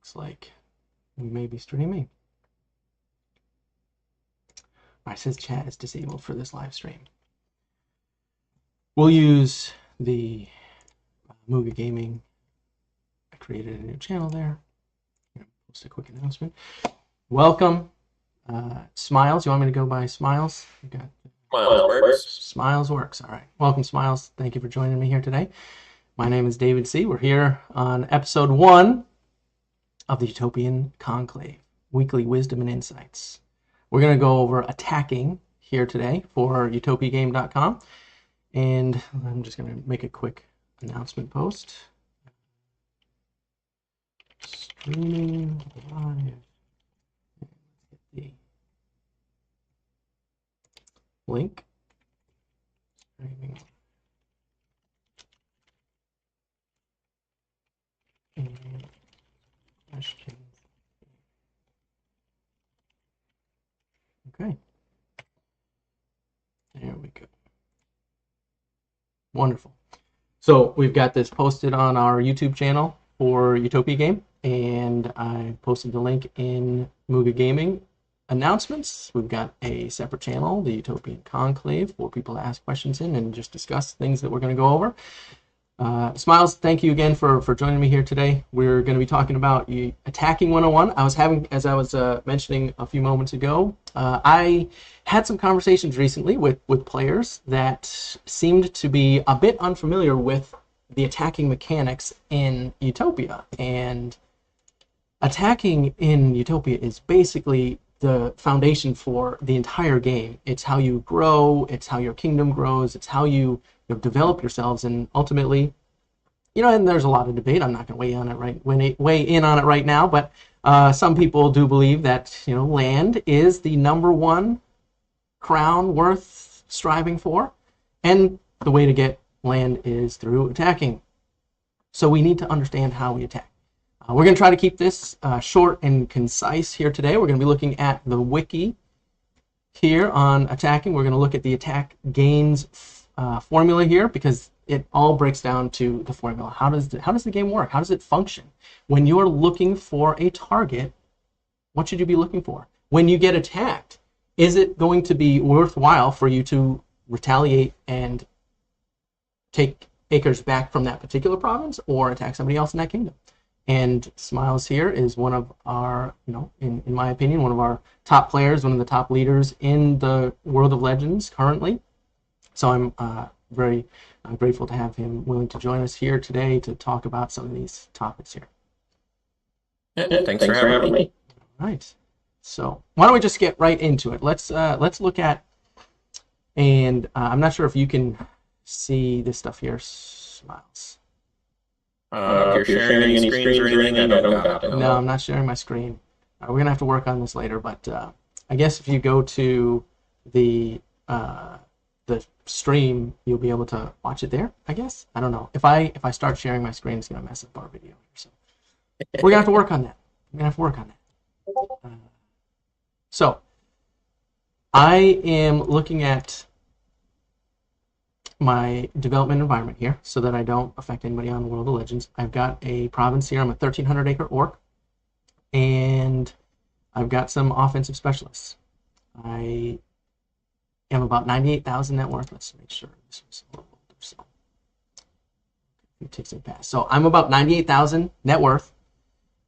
Looks like we may be streaming. All right, it says chat is disabled for this live stream. We'll use the Muga Gaming. I created a new channel there. Post a quick announcement. Welcome, Smiles. You want me to go by Smiles? We got Smiles works. Smiles works. All right. Welcome, Smiles. Thank you for joining me here today. My name is David C. We're here on episode 1 of the Utopian Conclave, Weekly Wisdom and Insights. We're going to go over attacking here today for Utopia-Game.com. And I'm just going to make a quick announcement post. Streaming live. Let's get the link. Streaming. And questions. Okay. There we go. Wonderful. So we've got this posted on our YouTube channel for Utopia Game, and I posted the link in Muga Gaming announcements. We've got a separate channel, the Utopian Conclave, for people to ask questions in and just discuss things that we're going to go over. Smiles, thank you again for joining me here today. We're going to be talking about attacking 101. As I was mentioning a few moments ago, I had some conversations recently with players that seemed to be a bit unfamiliar with the attacking mechanics in Utopia. And attacking in Utopia is basically the foundation for the entire game. It's how you grow, it's how your kingdom grows, it's how you develop yourselves, and ultimately, and there's a lot of debate. I'm not going to weigh in on it right now, but some people do believe that land is the #1 crown worth striving for, and the way to get land is through attacking. So we need to understand how we attack. We're going to try to keep this short and concise here today. We're going to be looking at the wiki here on attacking. We're going to look at the attack gains formula here, because it all breaks down to the formula. How does the game work? How does it function? When you're looking for a target, what should you be looking for? When you get attacked, is it going to be worthwhile for you to retaliate and take acres back from that particular province, or attack somebody else in that kingdom? And Smiles here is one of our, in my opinion, one of our top players, one of the top leaders in the World of Legends currently. So I'm very grateful to have him willing to join us here today to talk about some of these topics here. Yeah, thanks for having me. All right. So why don't we just get right into it? Let's look at, and I'm not sure if you can see this stuff here, Smiles. If you're sharing any screens or anything, I don't got it. No, I'm not sharing my screen. We're going to have to work on this later, but I guess if you go to the stream, you'll be able to watch it there, I guess. I don't know. If I start sharing my screen, it's going to mess up our video. So we're going to have to work on that. So I am looking at my development environment here so that I don't affect anybody on World of Legends. I've got a province here. I'm a 1,300 acre orc, and I've got some offensive specialists. I am about 98,000 net worth. Let's make sure this was a little older. So it takes it past. So I'm about 98,000 net worth,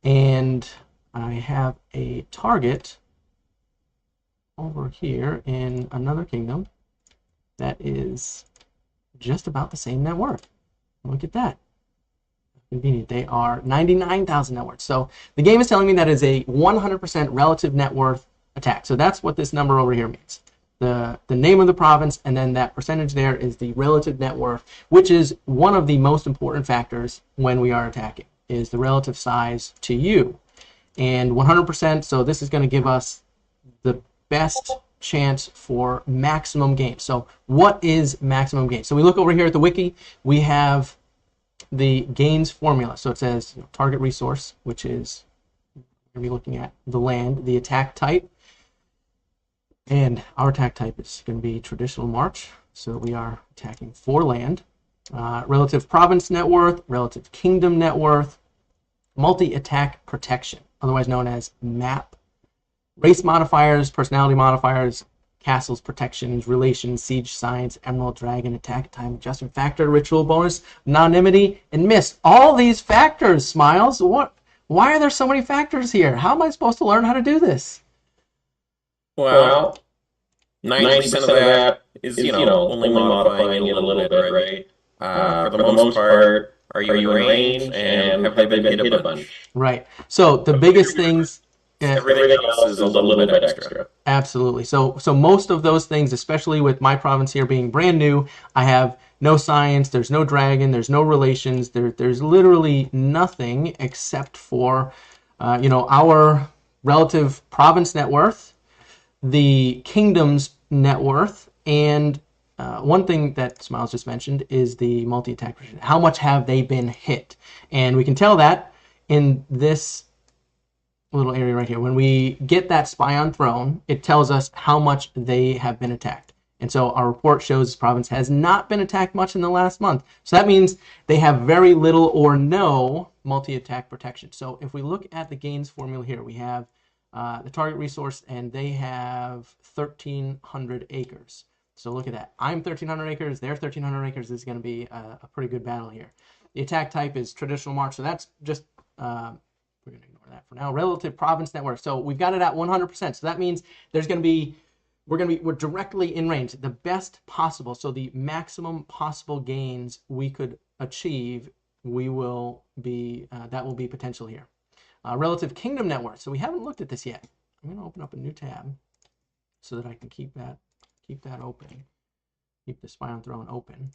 and I have a target over here in another kingdom that is just about the same net worth. Look at that. Convenient. They are 99,000 net worth. So the game is telling me that is a 100% relative net worth attack. So that's what this number over here means. The name of the province, and then that percentage there is the relative net worth, which is one of the most important factors when we are attacking, is the relative size to you. And 100%, so this is going to give us the best chance for maximum gain. So what is maximum gain? So we look over here at the wiki, we have the gains formula. So it says target resource, which is, we're going to be looking at the land, the attack type, and our attack type is going to be traditional march. So we are attacking for land. Relative province net worth, relative kingdom net worth, multi-attack protection, otherwise known as MAP. Race modifiers, personality modifiers, castles, protections, relations, siege science, emerald, dragon, attack, time adjustment factor, ritual bonus, anonymity, and mist. All these factors, Smiles. Why are there so many factors here? How am I supposed to learn how to do this? Well, 90% of that is, only modifying it a little bit, right? For the most part, are you in range and have they been hit a bunch? Right. So the biggest things. Everything else is a little bit extra. Absolutely. So most of those things, especially with my province here being brand new, I have no science, there's no dragon, there's no relations, there's literally nothing except for, our relative province net worth, the kingdom's net worth, and one thing that Smiles just mentioned is the multi-attack. How much have they been hit? And we can tell that in this little area right here. When we get that spy on throne, it tells us how much they have been attacked. And so our report shows this province has not been attacked much in the last month. So that means they have very little or no multi-attack protection. So if we look at the gains formula here, we have the target resource, and they have 1,300 acres. So look at that. I'm 1,300 acres. They're 1,300 acres. This is going to be a pretty good battle here. The attack type is traditional march. So that's just we're going to ignore that for now. Relative province network. So we've got it at 100%. So that means there's going to be we're directly in range, the best possible. So the maximum possible gains we could achieve, we will be that will be potential here. Relative kingdom network. So we haven't looked at this yet. I'm going to open up a new tab so that I can keep that open. Keep the spy on throne open.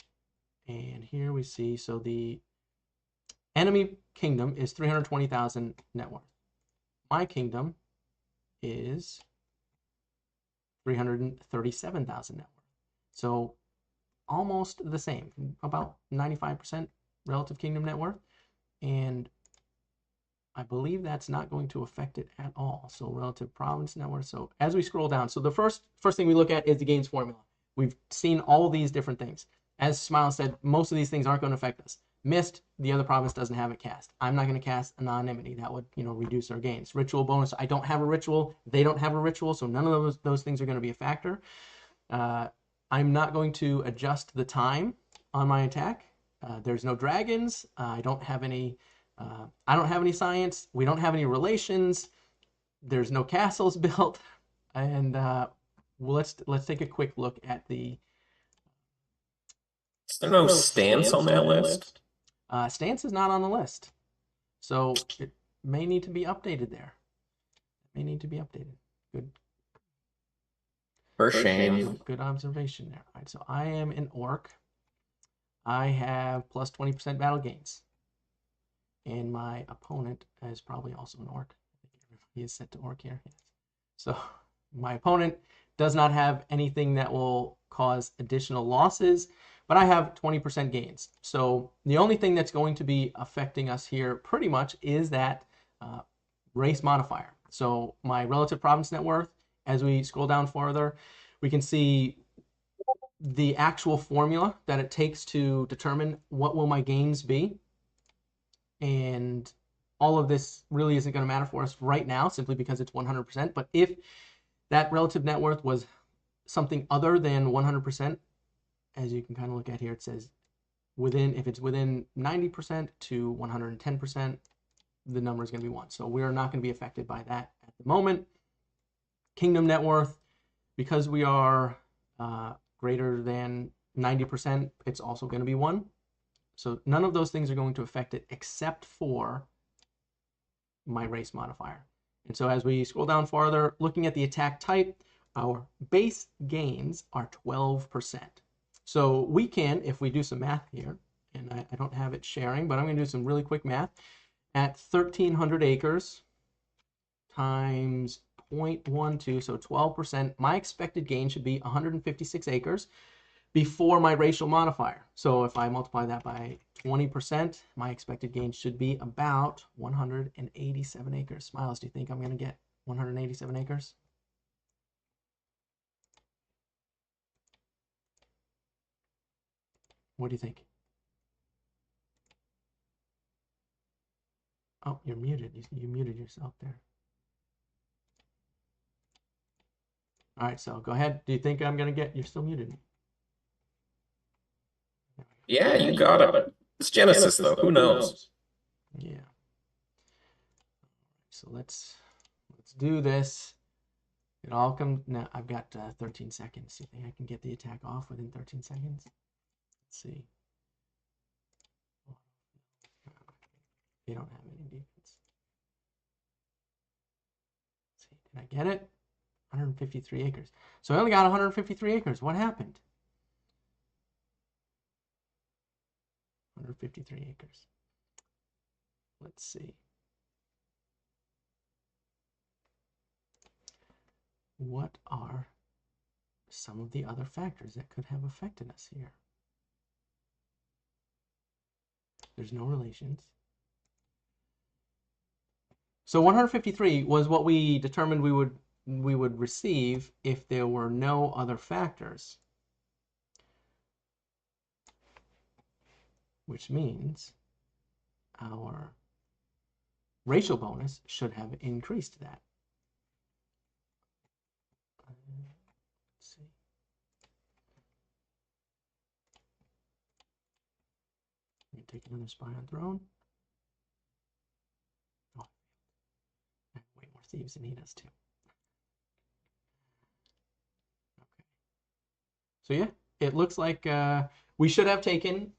And here we see, so the enemy kingdom is 320,000 net worth. My kingdom is 337,000 net worth. So almost the same, about 95% relative kingdom net worth. And I believe that's not going to affect it at all. So relative province net worth. So as we scroll down, so the first thing we look at is the gains formula. We've seen all these different things. As Smile said, most of these things aren't going to affect us. Mist, the other province doesn't have it cast. I'm not going to cast anonymity. That would, reduce our gains. Ritual bonus, I don't have a ritual. They don't have a ritual, so none of those things are going to be a factor. I'm not going to adjust the time on my attack. There's no dragons. I don't have any science. We don't have any relations. There's no castles built. And let's take a quick look at the. Is there no stance on that list? Stance is not on the list, so it may need to be updated there. It may need to be updated. Good. For shame. Good observation there. All right, so I am an orc. I have plus 20% battle gains. And my opponent is probably also an orc. He is set to orc here. So my opponent does not have anything that will cause additional losses, but I have 20% gains. So the only thing that's going to be affecting us here pretty much is that race modifier. So my relative province net worth, as we scroll down further, we can see the actual formula that it takes to determine what will my gains be. And all of this really isn't going to matter for us right now simply because it's 100%. But if that relative net worth was something other than 100%, as you can kind of look at here, it says if it's within 90% to 110%, the number is going to be 1. So we're not going to be affected by that at the moment. Kingdom net worth, because we are greater than 90%, it's also going to be 1. So none of those things are going to affect it except for my race modifier. And so as we scroll down farther, looking at the attack type, our base gains are 12%. So we can, if we do some math here, and I don't have it sharing, but I'm going to do some really quick math. At 1,300 acres times 0.12, so 12%, my expected gain should be 156 acres before my racial modifier. So if I multiply that by 20%, my expected gain should be about 187 acres. Smiles, do you think I'm going to get 187 acres? What do you think? Oh, you're muted. You muted yourself there. All right, so go ahead. Do you think I'm going to get... You're still muted. Yeah, you got it. It's Genesis, though. Who knows? Yeah. So let's do this. It all comes... Now, I've got 13 seconds. Do you think I can get the attack off within 13 seconds? Let's see. They don't have any defense. Let's see. Did I get it? 153 acres. So I only got 153 acres. What happened? 153 acres. Let's see. What are some of the other factors that could have affected us here? There's no relations. So 153 was what we determined we would receive if there were no other factors. Which means our racial bonus should have increased that. Let's see. I'm going to take another spy on throne. Oh, I have way more thieves than he does too. Okay. So yeah, it looks like we should have taken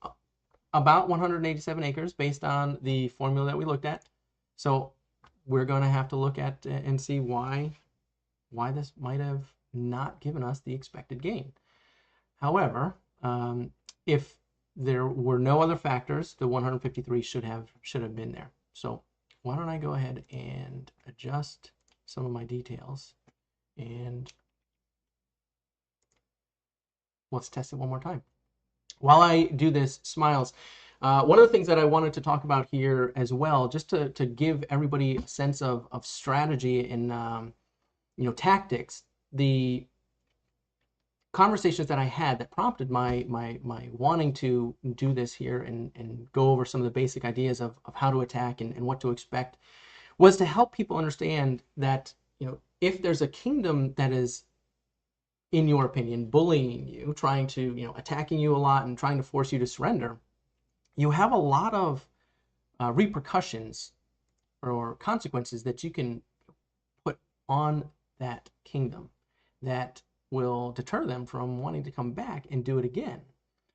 about 187 acres based on the formula that we looked at. So we're going to have to look at and see why this might have not given us the expected gain. However, if there were no other factors, the 153 should have been there. So why don't I go ahead and adjust some of my details, and let's test it one more time. While I do this, Smiles, one of the things that I wanted to talk about here as well, just to give everybody a sense of strategy and tactics, the conversations that I had that prompted my wanting to do this here and go over some of the basic ideas of how to attack and what to expect was to help people understand that if there's a kingdom that is, in your opinion, bullying you, trying to attacking you a lot and trying to force you to surrender, you have a lot of repercussions or consequences that you can put on that kingdom that will deter them from wanting to come back and do it again.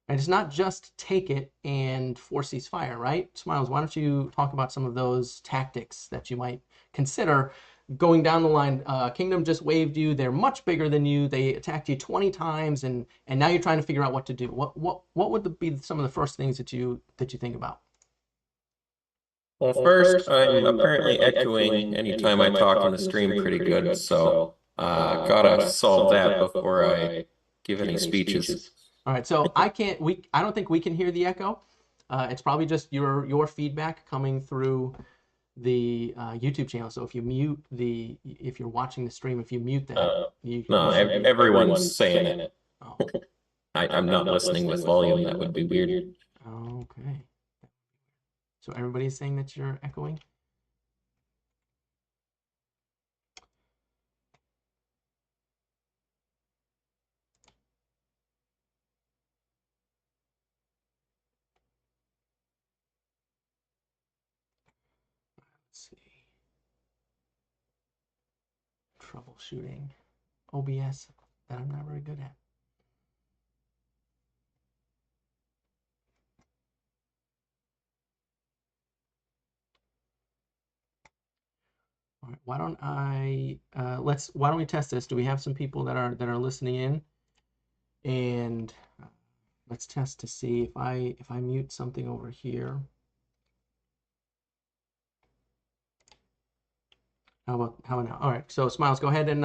And it's not just take it and force ceasefire, right? Smiles, why don't you talk about some of those tactics that you might consider going down the line? Kingdom just waved you. They're much bigger than you. They attacked you 20 times, and now you're trying to figure out what to do. What would be some of the first things that you think about? Well, first, I'm apparently echoing anytime I talk in the stream pretty good, so gotta solve that before I give any speeches. All right, so I don't think we can hear the echo. It's probably just your feedback coming through the YouTube channel. So if you mute if you're watching the stream, if you mute that, you can No, everyone's saying it. Oh. I'm not listening with volume. That would be weird. Okay. So everybody's saying that you're echoing? Let's see. Troubleshooting OBS that I'm not very good at. All right, why don't we test this? Do we have some people that are listening in? And let's test to see if I mute something over here. How about now? All right, so Smiles, go ahead and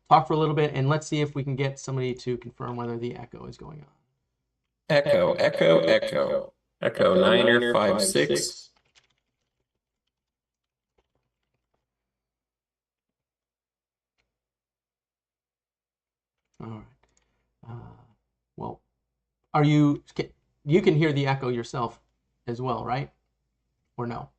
talk for a little bit, and let's see if we can get somebody to confirm whether the echo is going on. Echo, echo, echo. Echo 956. All right. Well, you can hear the echo yourself as well, right? Or no?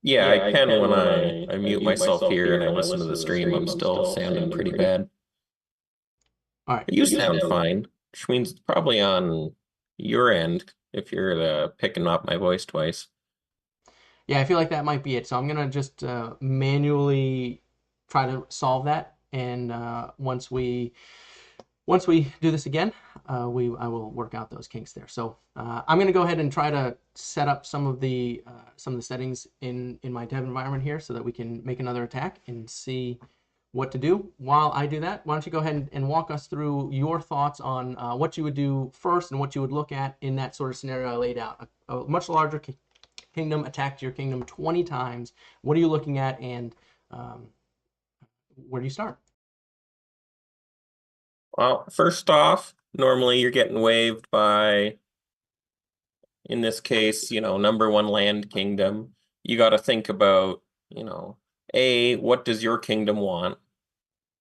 Yeah, I Yeah, I can can when when I I mute mute myself myself here and here I and I listen to listen the to the stream. I'm stream. I'm still still sounding sounding pretty pretty. bad. All right. But you You sound sound. fine, which means it's probably on your end if you're picking up my voice twice. Yeah, I feel like that might be it. So I'm gonna just manually try to solve that, and once we do this again, I will work out those kinks there. So I'm gonna go ahead and try to set up some of the settings in my dev environment here, so that we can make another attack and see what to do. While I do that, why don't you go ahead and walk us through your thoughts on what you would do first and what you would look at in that sort of scenario I laid out. A much larger kingdom attacked your kingdom 20 times. What are you looking at, and um, where do you start? Well, first off, normally you're getting waved by, in this case, number one land kingdom. You got to think about, what does your kingdom want?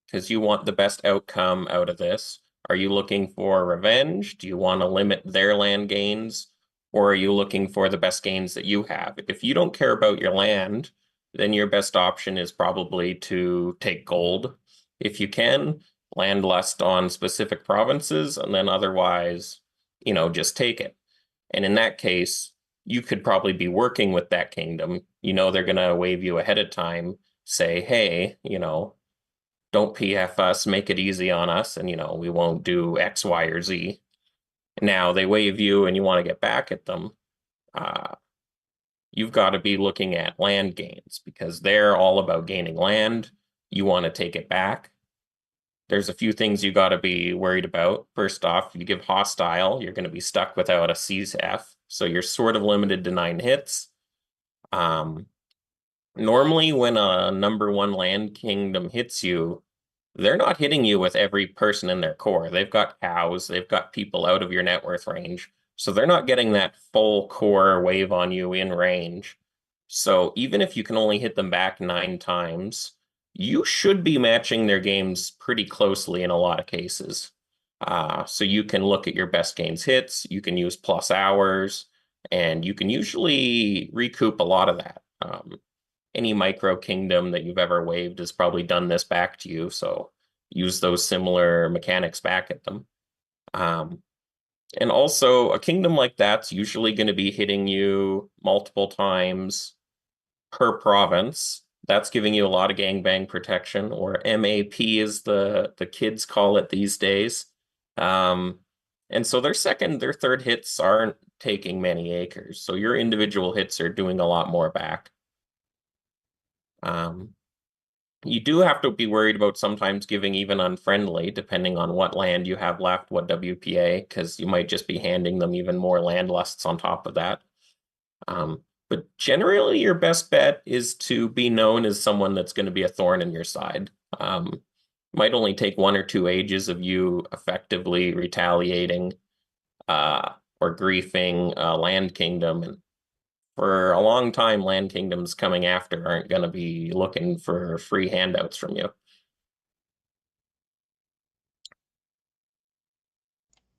Because you want the best outcome out of this. Are you looking for revenge? Do you want to limit their land gains? Or are you looking for the best gains that you have? If you don't care about your land, then your best option is probably to take gold. If you can, land lust on specific provinces, and then otherwise, just take it. And in that case, you could probably be working with that kingdom. They're going to wave you ahead of time, say, hey, don't PF us, make it easy on us, and we won't do X, Y, or Z. Now they wave you and you want to get back at them. Uh, you've got to be looking at land gains because they're all about gaining land. You want to take it back. There's a few things you got to be worried about. First off, you give hostile, you're going to be stuck without a CF, so you're sort of limited to 9 hits. Um, Normally, when a number one land kingdom hits you, they're not hitting you with every person in their core. They've got cows, they've got people out of your net worth range. So they're not getting that full core wave on you in range. So even if you can only hit them back 9 times, you should be matching their games pretty closely in a lot of cases. So you can look at your best gains hits, you can use plus hours, and you can usually recoup a lot of that. Any micro kingdom that you've ever waved has probably done this back to you. So use those similar mechanics back at them. Um, and also, a kingdom like that's usually going to be hitting you multiple times per province. That's giving you a lot of gangbang protection, or MAP as the kids call it these days. Um, and so their third hits aren't taking many acres. So your individual hits are doing a lot more back. Um, You do have to be worried about sometimes giving even unfriendly, depending on what land you have left, what WPA, because you might just be handing them even more land lusts on top of that. But generally, your best bet is to be known as someone that's going to be a thorn in your side. Might only take 1 or 2 ages of you effectively retaliating or griefing Land Kingdom. And for a long time, Land Kingdoms coming after aren't going to be looking for free handouts from you.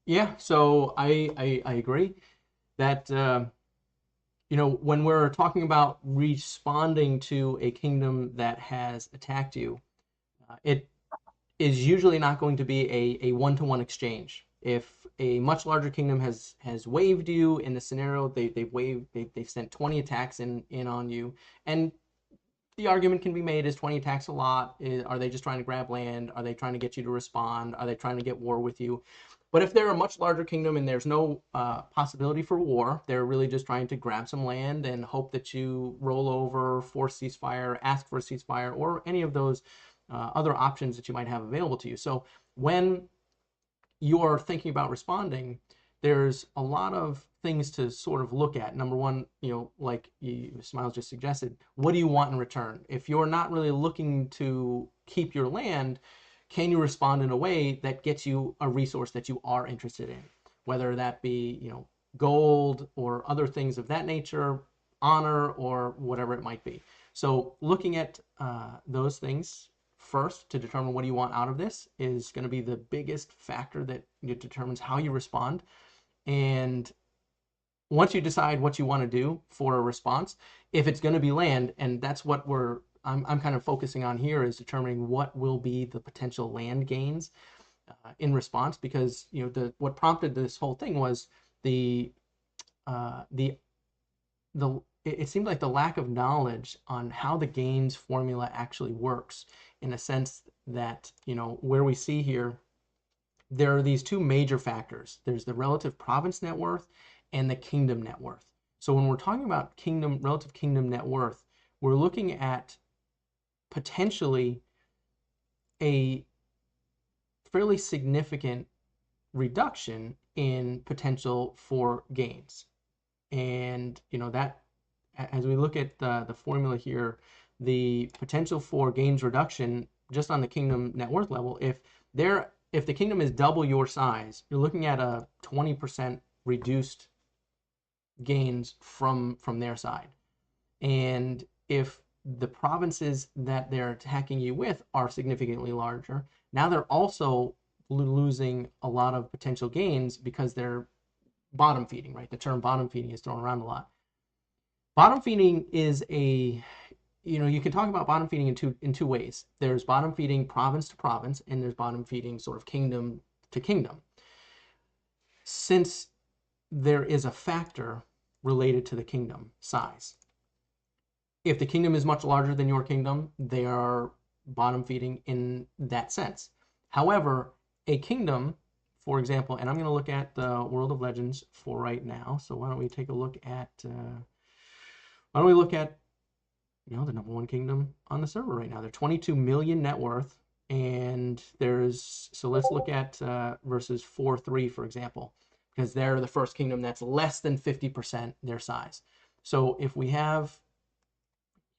Yeah, so I agree that when we're talking about responding to a kingdom that has attacked you, it is usually not going to be a one-to-one exchange. If a much larger kingdom has waved you in the scenario, they've sent 20 attacks in on you, and the argument can be made: is 20 attacks a lot? Are they just trying to grab land? Are they trying to get you to respond? Are they trying to get war with you? But if they're a much larger kingdom and there's no possibility for war, they're really just trying to grab some land and hope that you roll over, force ceasefire, ask for a ceasefire, or any of those other options that you might have available to you. So when you are thinking about responding, there's a lot of things to sort of look at. Number one, like Smiles just suggested, what do you want in return? If you're not really looking to keep your land, can you respond in a way that gets you a resource that you are interested in? Whether that be, gold or other things of that nature, honor, or whatever it might be. So looking at those things first to determine what do you want out of this is going to be the biggest factor that determines how you respond. And once you decide what you want to do for a response, if it's going to be land, and that's what I'm kind of focusing on here, is determining what will be the potential land gains in response, because what prompted this whole thing was the uh, the it seemed like the lack of knowledge on how the gains formula actually works, in a sense that where we see here there are these two major factors. There's the relative province net worth and the kingdom net worth. So when we're talking about relative kingdom net worth, we're looking at potentially a fairly significant reduction in potential for gains. And that, as we look at the formula here, the potential for gains reduction just on the kingdom net worth level, if the kingdom is double your size, you're looking at a 20% reduced gains from their side. And if the provinces that they're attacking you with are significantly larger, now they're also losing a lot of potential gains because they're bottom feeding, right? The term bottom feeding is thrown around a lot. Bottom feeding is you can talk about bottom feeding in two ways. There's bottom feeding province to province, and there's bottom feeding sort of kingdom to kingdom. Since there is a factor related to the kingdom size, if the kingdom is much larger than your kingdom, they are bottom feeding in that sense. However, a kingdom, for example, and I'm going to look at the World of Legends for right now. So why don't we take a look at why don't we look at the number one kingdom on the server right now? They're 22 million net worth, and so let's look at versus 4-3, for example, because they're the first kingdom that's less than 50% their size. So if we have,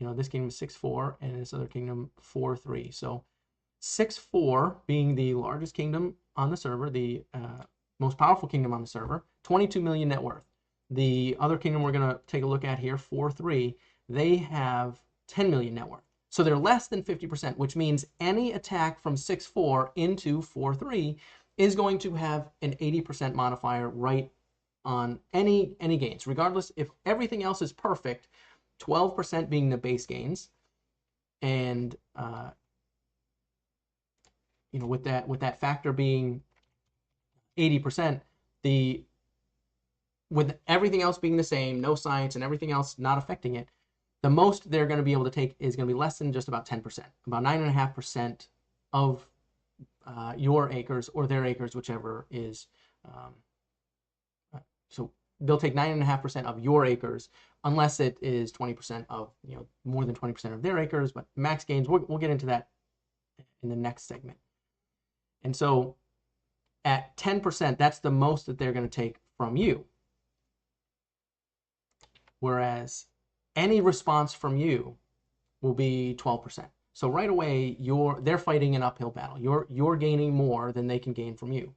this kingdom is 6-4, and this other kingdom 4-3. So 6-4 being the largest kingdom on the server, the most powerful kingdom on the server, 22 million net worth. The other kingdom we're going to take a look at here, 4-3, they have 10 million net worth. So they're less than 50%, which means any attack from 6-4 into 4-3 is going to have an 80% modifier right on any gains, regardless if everything else is perfect. 12% being the base gains, and with that factor being 80%, with everything else being the same, no science and everything else not affecting it, the most they're going to be able to take is going to be less than just about 10%, about 9.5% of your acres or their acres, whichever is. So they'll take 9.5% of your acres, unless it is 20% of more than 20% of their acres. But max gains, we'll get into that in the next segment. And so at 10%, that's the most that they're going to take from you. Whereas any response from you will be 12%. So right away, they're fighting an uphill battle. You're gaining more than they can gain from you.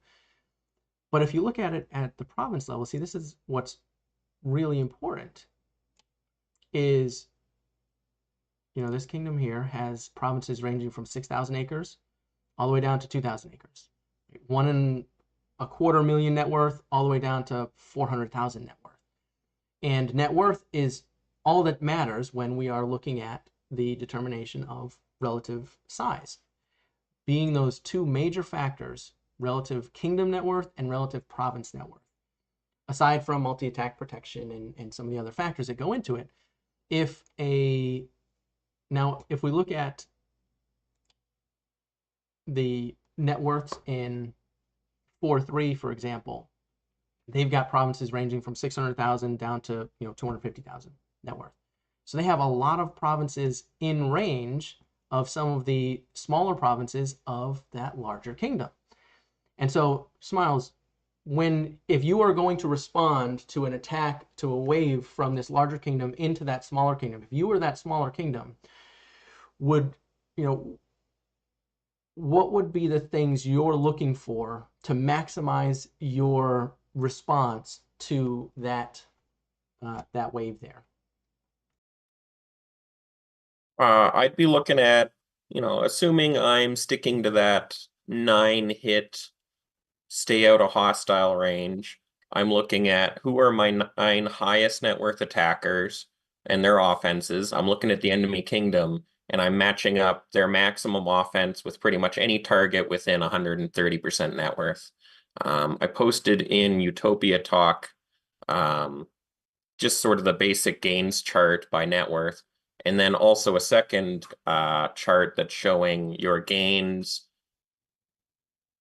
But if you look at it at the province level, see, this is what's really important, is this kingdom here has provinces ranging from 6,000 acres all the way down to 2,000 acres. 1.25 million net worth all the way down to 400,000 net worth. And net worth is all that matters when we are looking at the determination of relative size, being those two major factors, relative kingdom net worth and relative province net worth. Aside from multi-attack protection and some of the other factors that go into it, if we look at the net worths in 4-3, for example, they've got provinces ranging from 600,000 down to 250,000 net worth. So they have a lot of provinces in range of some of the smaller provinces of that larger kingdom. And so, Smiles, if you are going to respond to an attack, to a wave from this larger kingdom into that smaller kingdom, if you were that smaller kingdom, what would be the things you're looking for to maximize your response to that wave there? I'd be looking at, assuming I'm sticking to that 9-hit stay out of hostile range, I'm looking at who are my 9 highest net worth attackers and their offenses. I'm looking at the enemy kingdom and I'm matching up their maximum offense with pretty much any target within 130% net worth. I posted in Utopia Talk just sort of the basic gains chart by net worth, and then also a second chart that's showing your gains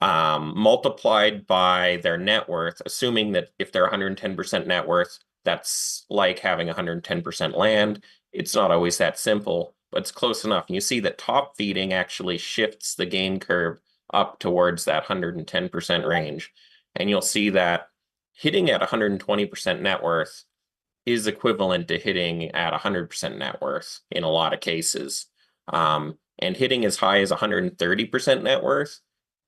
multiplied by their net worth, assuming that if they're 110% net worth, that's like having 110% land. It's not always that simple, but it's close enough. And you see that top feeding actually shifts the gain curve up towards that 110% range. And you'll see that hitting at 120% net worth is equivalent to hitting at 100% net worth in a lot of cases. And hitting as high as 130% net worth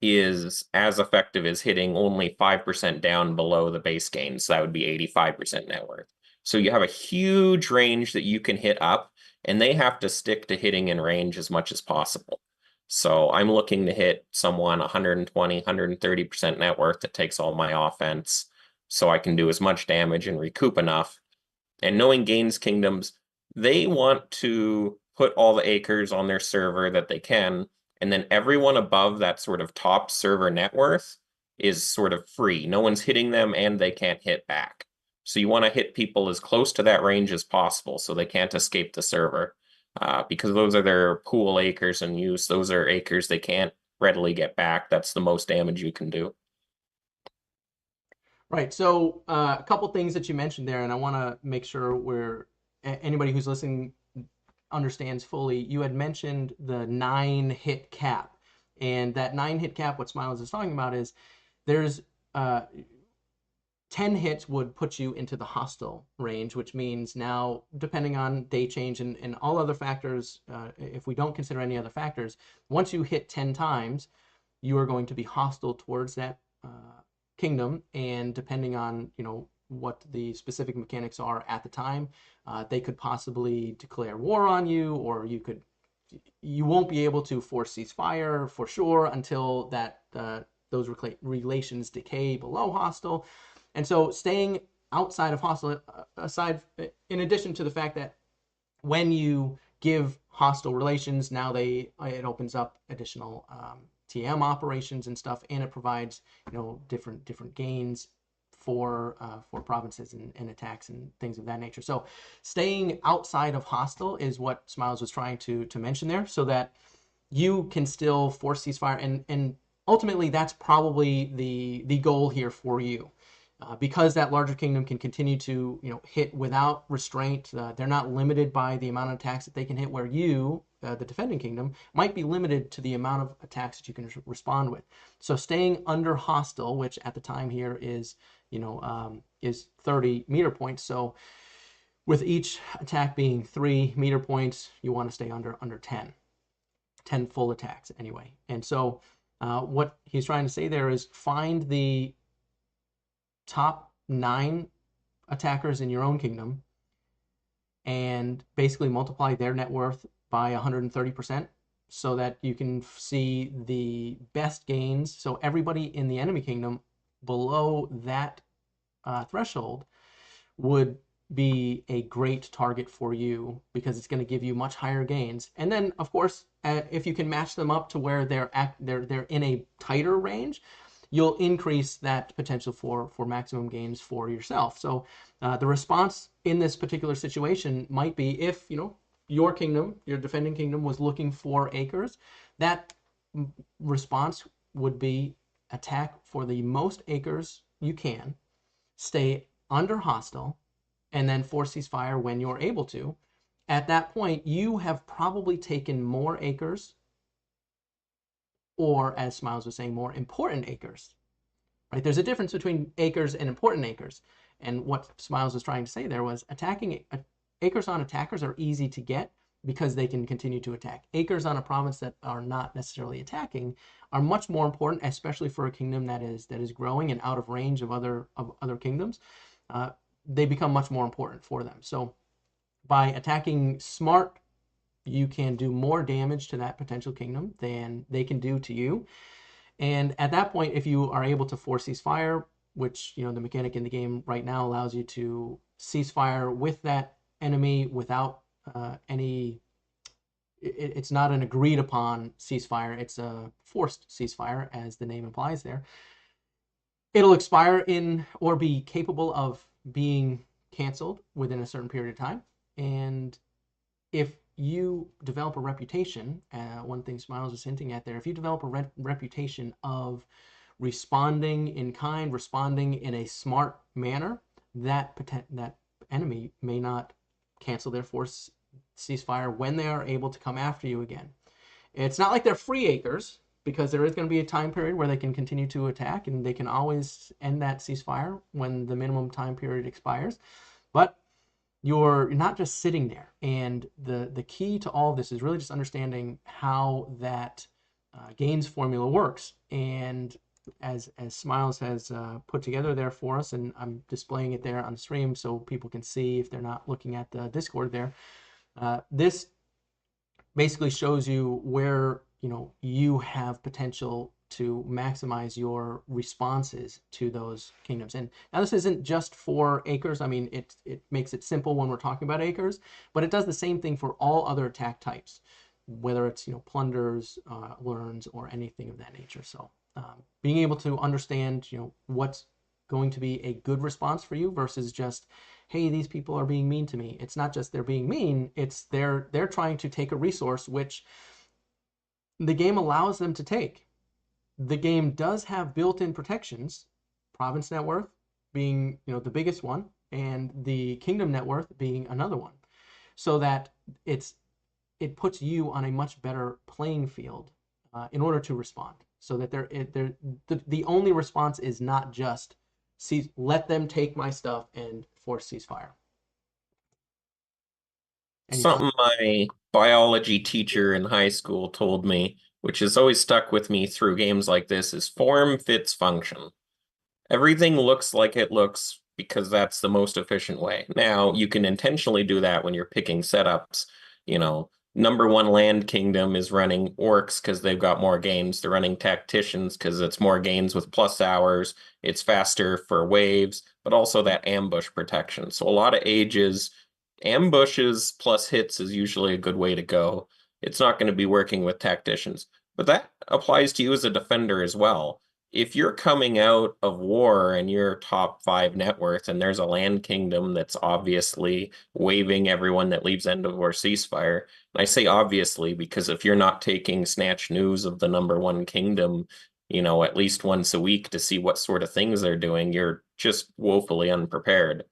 is as effective as hitting only 5% down below the base gain. So that would be 85% net worth. So you have a huge range that you can hit up, and they have to stick to hitting in range as much as possible. So I'm looking to hit someone 120, 130% net worth that takes all my offense so I can do as much damage and recoup enough. And knowing Gains Kingdoms, they want to put all the acres on their server that they can, and then everyone above that sort of top server net worth is sort of free. No one's hitting them and they can't hit back. So you want to hit people as close to that range as possible so they can't escape the server, because those are their pool acres in use. Those are acres they can't readily get back. That's the most damage you can do. Right. So a couple things that you mentioned there, and I want to make sure anybody who's listening understands fully. You had mentioned the 9-hit cap, and that 9-hit cap. What Smiles is talking about is there's 10 hits would put you into the hostile range, which means now, depending on day change and all other factors, if we don't consider any other factors, once you hit 10 times, you are going to be hostile towards that kingdom, and depending on what the specific mechanics are at the time, they could possibly declare war on you, or you won't be able to force ceasefire for sure until that those relations decay below hostile. And so staying outside of hostile, in addition to the fact that when you give hostile relations, now it opens up additional TM operations and stuff, and it provides different gains for provinces and attacks and things of that nature. So staying outside of hostile is what Smiles was trying to mention there, so that you can still force ceasefire, and ultimately that's probably the goal here for you. Because that larger kingdom can continue to hit without restraint. They're not limited by the amount of attacks that they can hit, where you, the defending kingdom, might be limited to the amount of attacks that you can respond with. So staying under hostile, which at the time here is 30 meter points. So with each attack being 3 meter points, you want to stay under 10 full attacks anyway. And so what he's trying to say there is find the top 9 attackers in your own kingdom and basically multiply their net worth by 130%, so that you can see the best gains. So everybody in the enemy kingdom below that threshold would be a great target for you, because it's going to give you much higher gains. And then of course, if you can match them up to where they're in a tighter range, you'll increase that potential for maximum gains for yourself. So the response in this particular situation might be, if your kingdom, your defending kingdom, was looking for acres, that response would be attack for the most acres you can, stay under hostile, and then force ceasefire when you're able to. At that point, you have probably taken more acres, or as Smiles was saying, more important acres. Right? There's a difference between acres and important acres. And what Smiles was trying to say there was, attacking acres on attackers are easy to get because they can continue to attack. Acres on a province that are not necessarily attacking are much more important, especially for a kingdom that is growing and out of range of other kingdoms. They become much more important for them. So by attacking smart, you can do more damage to that potential kingdom than they can do to you. And at that point, if you are able to force ceasefire, which, you know, the mechanic in the game right now allows you to cease fire with that enemy without any. It's not an agreed upon ceasefire. It's a forced ceasefire, as the name implies there. It'll expire in or be capable of being canceled within a certain period of time. And if you develop a reputation, one thing Smiles was hinting at there, if you develop a reputation of responding in kind, responding in a smart manner, that enemy may not cancel their force ceasefire when they are able to come after you again. It's not like they're free acres, because there is going to be a time period where they can continue to attack, and they can always end that ceasefire when the minimum time period expires. But you're not just sitting there. And the key to all of this is really just understanding how that gains formula works. And as Smiles has put together there for us, and I'm displaying it there on the stream so people can see if they're not looking at the Discord there. This basically shows you where, you know, you have potential to maximize your responses to those kingdoms. And now this isn't just for acres. I mean, it makes it simple when we're talking about acres, but it does the same thing for all other attack types, whether it's, you know, plunders, learns, or anything of that nature. So being able to understand, you know, what's going to be a good response for you versus just, hey, these people are being mean to me. It's not just they're being mean, it's they're trying to take a resource which the game allows them to take. The game does have built-in protections, province net worth being, you know, the biggest one, and the kingdom net worth being another one, so that it puts you on a much better playing field in order to respond. So that the only response is not just let them take my stuff and force ceasefire. Something my biology teacher in high school told me, which has always stuck with me through games like this, is form fits function. Everything looks like it looks because that's the most efficient way. Now, you can intentionally do that when you're picking setups. You know, number one land kingdom is running orcs because they've got more gains. They're running tacticians because it's more gains with plus hours. It's faster for waves, but also that ambush protection. So a lot of ages, ambushes plus hits is usually a good way to go. It's not going to be working with tacticians, but that applies to you as a defender as well. If you're coming out of war and you're top 5 net worth and there's a land kingdom that's obviously waving everyone that leaves end of war ceasefire, and I say obviously because if you're not taking snatch news of the number one kingdom, you know, at least once a week to see what sort of things they're doing, you're just woefully unprepared.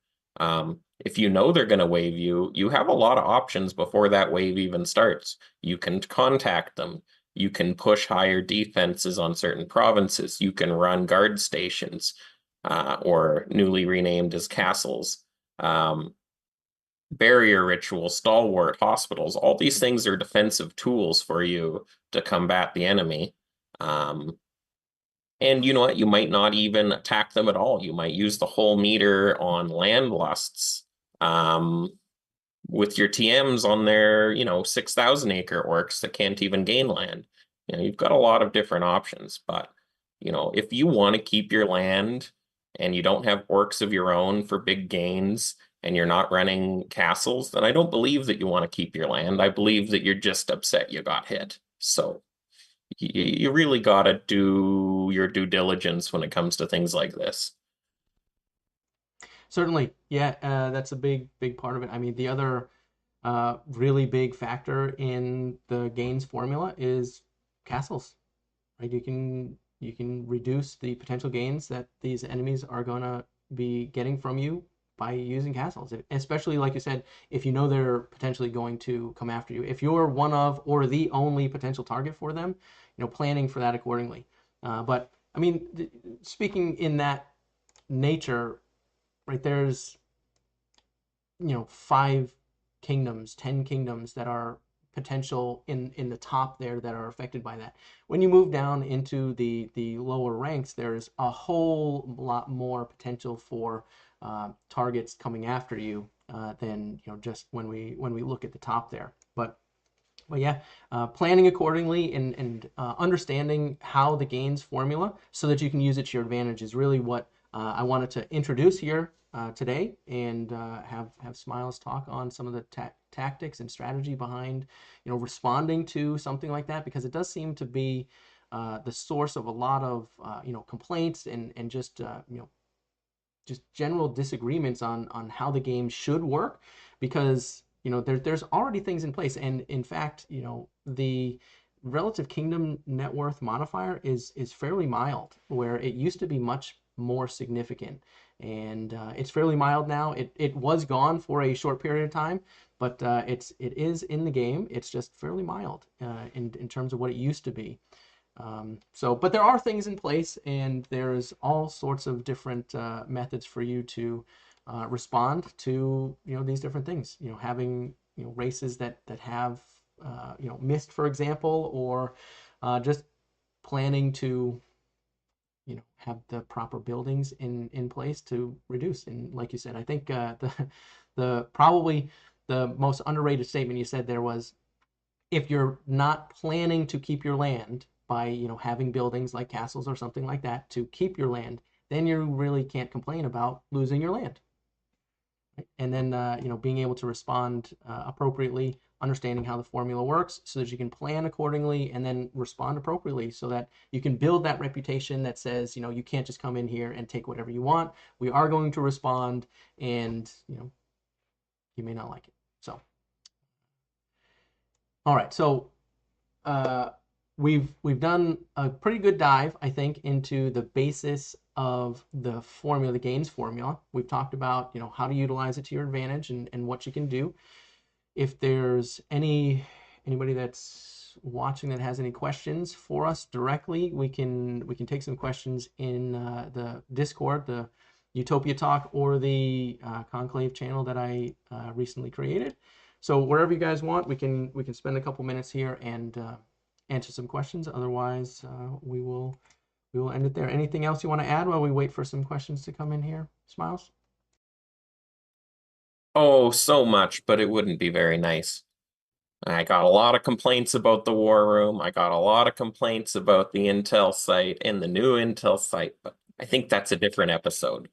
If you know they're going to wave you, you have a lot of options before that wave even starts. You can contact them. You can push higher defenses on certain provinces. You can run guard stations, or newly renamed as castles. Barrier ritual, stalwart, hospitals. All these things are defensive tools for you to combat the enemy. And you know what? You might not even attack them at all. You might use the whole meter on land lusts. With your TMs on their, you know, 6,000 acre orcs that can't even gain land. You know, you've got a lot of different options, but, you know, if you want to keep your land and you don't have orcs of your own for big gains and you're not running castles, then I don't believe that you want to keep your land. I believe that you're just upset you got hit. So you really got to do your due diligence when it comes to things like this. Certainly, yeah, that's a big part of it. I mean, the other really big factor in the gains formula is castles, right? You can reduce the potential gains that these enemies are going to be getting from you by using castles, especially like you said, if you know they're potentially going to come after you. If you're one of or the only potential target for them, you know, planning for that accordingly. But I mean, speaking in that nature, right, there's, you know, 5 kingdoms, 10 kingdoms that are potential in the top there that are affected by that. When you move down into the lower ranks, there's a whole lot more potential for targets coming after you than, you know, just when we look at the top there. But yeah, planning accordingly and understanding how the gains formula so that you can use it to your advantage is really what I wanted to introduce here today and have Smiles talk on some of the tactics and strategy behind, responding to something like that, because it does seem to be the source of a lot of complaints and just general disagreements on how the game should work, because there's already things in place, and in fact the relative kingdom net worth modifier is fairly mild, where it used to be much more significant, and it's fairly mild now. It was gone for a short period of time, but it is in the game. It's just fairly mild in terms of what it used to be. But there are things in place, and there's all sorts of different methods for you to respond to these different things. Having races that have mist, for example, or just planning to have the proper buildings in place to reduce. And like you said, I think the probably the most underrated statement you said there was, if you're not planning to keep your land by having buildings like castles or something like that to keep your land, then you really can't complain about losing your land. And then being able to respond appropriately, understanding how the formula works so that you can plan accordingly and then respond appropriately, so that you can build that reputation that says you can't just come in here and take whatever you want. We are going to respond, and you may not like it. So all right, so we've done a pretty good dive, I think, into the basis of the formula, the gains formula. We've talked about how to utilize it to your advantage and what you can do. If there's anybody that's watching that has any questions for us directly, we can take some questions in the Discord, the Utopia Talk, or the Conclave channel that I recently created. So wherever you guys want, we can spend a couple minutes here and answer some questions. Otherwise, we will end it there. Anything else you want to add while we wait for some questions to come in here, Smiles? Oh, so much, but it wouldn't be very nice. I got a lot of complaints about the war room. I got a lot of complaints about the Intel site and the new Intel site, but I think that's a different episode.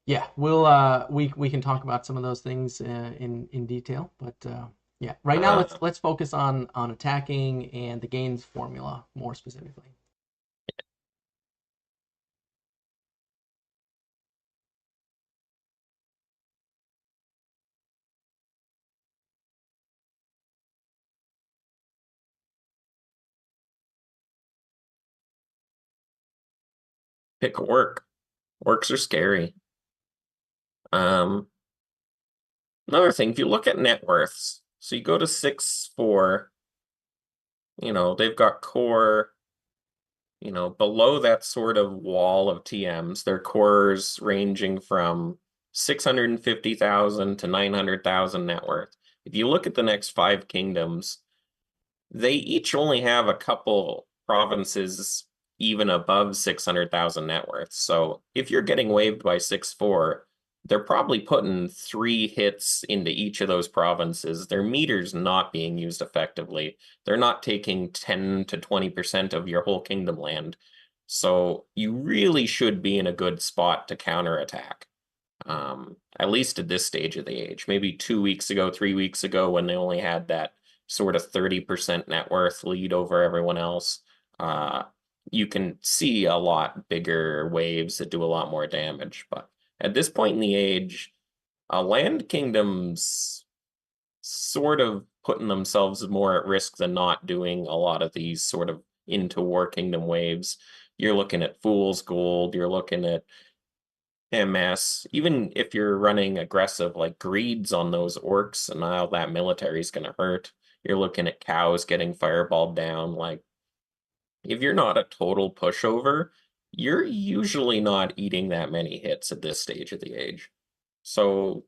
Yeah, we'll we can talk about some of those things in detail, but yeah, right now let's focus on attacking and the gains formula more specifically. Pick a work. Works are scary. Another thing, if you look at net worths, so you go to 6-4, they've got core, below that sort of wall of TMs, their cores ranging from 650,000 to 900,000 net worth. If you look at the next 5 kingdoms, they each only have a couple provinces even above 600,000 net worth. So if you're getting waived by 6-4, they're probably putting 3 hits into each of those provinces. Their meter's not being used effectively. They're not taking 10 to 20% of your whole kingdom land. So you really should be in a good spot to counterattack. At least at this stage of the age. Maybe 2 weeks ago, 3 weeks ago, when they only had that sort of 30% net worth lead over everyone else, you can see a lot bigger waves that do a lot more damage. But at this point in the age, land kingdoms sort of putting themselves more at risk than not doing a lot of these sort of into war kingdom waves. You're looking at Fool's Gold, you're looking at MS, even if you're running aggressive like greeds on those orcs, and now that military is going to hurt. You're looking at cows getting fireballed down. Like, if you're not a total pushover, you're usually not eating that many hits at this stage of the age. So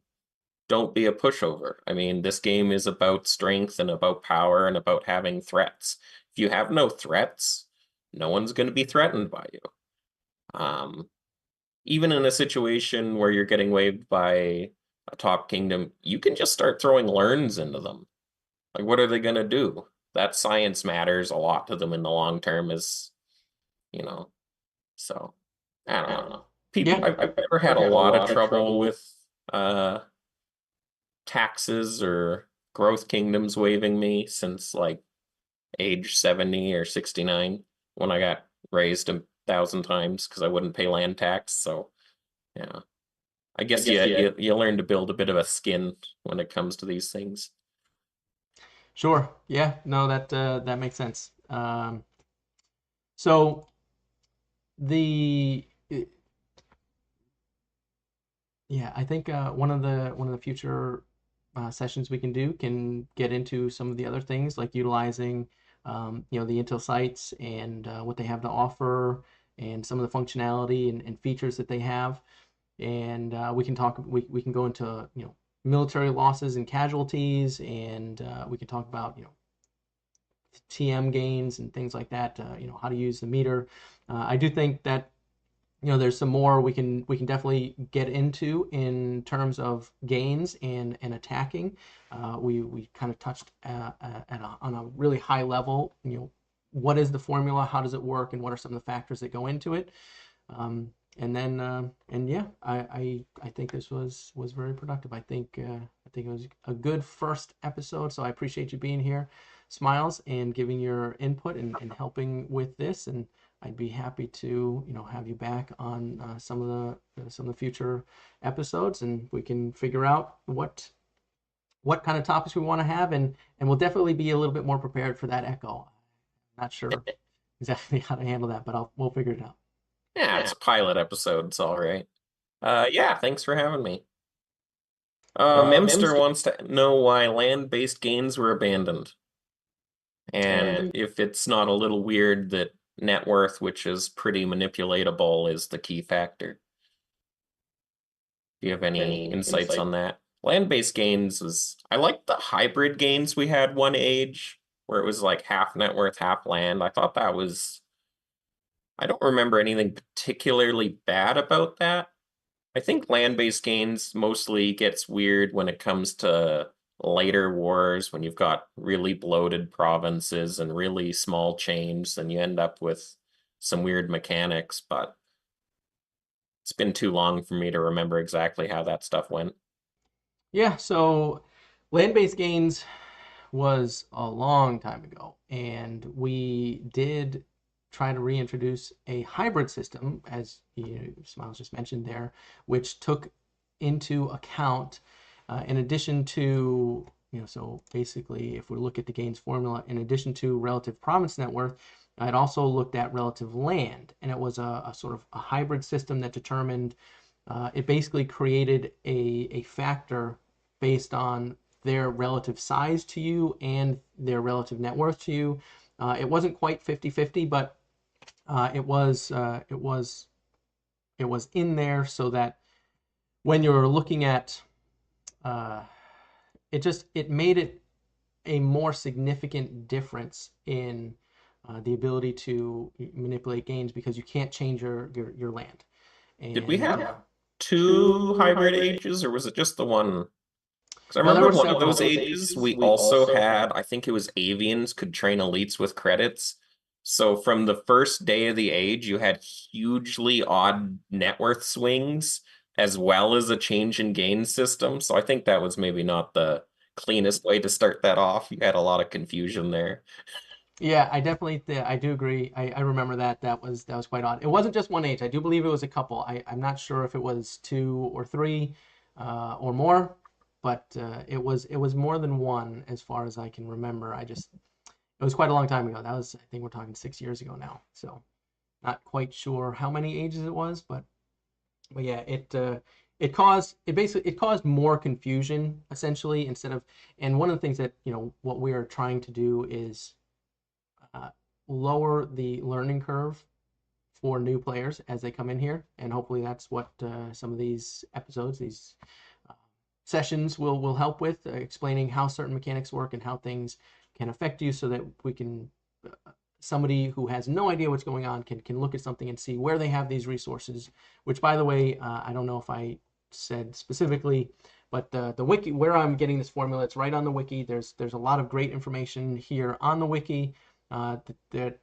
don't be a pushover. I mean, this game is about strength and about power and about having threats. If you have no threats, no one's going to be threatened by you. Even in a situation where you're getting waived by a top kingdom, you can just start throwing learns into them. Like, what are they going to do? That science matters a lot to them in the long term, so I don't know. Yeah. I've never had a lot of trouble with uh taxes or growth kingdoms waiving me since like age 70 or 69 when I got raised 1,000 times because I wouldn't pay land tax. So yeah, I guess you learn to build a bit of a skin when it comes to these things. Sure. Yeah. No, that makes sense. So the yeah, I think one of the future sessions we can do can get into some of the other things like utilizing the Intel sites and what they have to offer and some of the functionality and features that they have. And we can go into military losses and casualties, and we can talk about TM gains and things like that. How to use the meter. I do think that there's some more we can definitely get into in terms of gains and attacking. We kind of touched on a really high level. What is the formula? How does it work? And what are some of the factors that go into it? And yeah, I think this was very productive. I think it was a good first episode. So I appreciate you being here, Smiles, and giving your input and helping with this. And I'd be happy to have you back on some of the future episodes, and we can figure out what kind of topics we want to have, and we'll definitely be a little bit more prepared for that echo. Not sure exactly how to handle that, but we'll figure it out. Yeah, it's a pilot episode. It's all right. Yeah, thanks for having me. Memster wants to know why land-based gains were abandoned, and if it's not a little weird that net worth, which is pretty manipulatable, is the key factor. Do you have any insights on that? Land-based gains was, I like the hybrid gains we had one age, where it was like half net worth, half land. I thought that was, I don't remember anything particularly bad about that. I think land-based gains mostly gets weird when it comes to later wars, when you've got really bloated provinces and really small chains, and you end up with some weird mechanics, but it's been too long for me to remember exactly how that stuff went. Yeah, so land-based gains was a long time ago, and we did try to reintroduce a hybrid system, as Smiles just mentioned there, which took into account, in addition to, so basically, if we look at the gains formula, in addition to relative province net worth, it also looked at relative land, and it was a sort of a hybrid system that determined, it basically created a factor based on their relative size to you and their relative net worth to you. It wasn't quite 50-50, but it was in there so that when you're looking at uh, it made it a more significant difference in the ability to manipulate gains because you can't change your land. Did we And have two hybrid ages, or was it just the one? Because I no, there remember were one of several. those ages, we also had, I think it was avians could train elites with credits. So from the first day of the age, you had hugely odd net worth swings, as well as a change in gain system. So I think that was maybe not the cleanest way to start that off. You had a lot of confusion there. Yeah, I do agree. I remember that was quite odd. It wasn't just one age. I do believe it was a couple. I'm not sure if it was two or three, or more, but it was more than one as far as I can remember. It was quite a long time ago. I think we're talking 6 years ago now. So not quite sure how many ages it was, but yeah, it caused more confusion essentially instead of. And one of the things that what we are trying to do is uh, lower the learning curve for new players as they come in here, and hopefully that's what some of these episodes, these uh, sessions will help with, explaining how certain mechanics work and how things can affect you, so that we can somebody who has no idea what's going on can look at something and see where they have these resources. Which, by the way, I don't know if I said specifically, but the wiki where I'm getting this formula, it's right on the wiki. There's a lot of great information here on the wiki that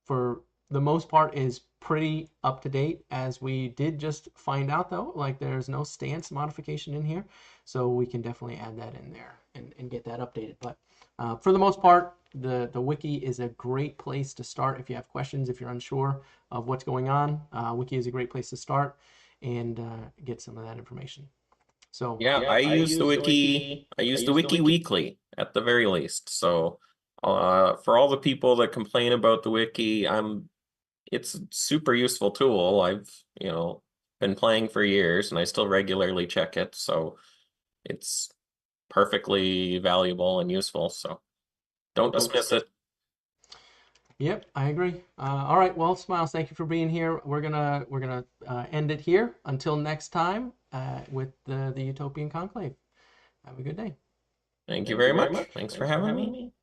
for the most part is pretty up to date, as we did just find out though, like there's no stance modification in here, so we can definitely add that in there and get that updated. But for the most part, the wiki is a great place to start if you have questions, if you're unsure of what's going on. Wiki is a great place to start and get some of that information. So Yeah, I use the wiki. I use the wiki weekly at the very least. So, for all the people that complain about the wiki, it's a super useful tool. I've been playing for years and I still regularly check it. So it's perfectly valuable and useful. So don't dismiss it. yep, I agree. All right, well, Smiles, thank you for being here. We're gonna end it here until next time with the Utopian Conclave. Have a good day. Thank you very much. Thanks for having me.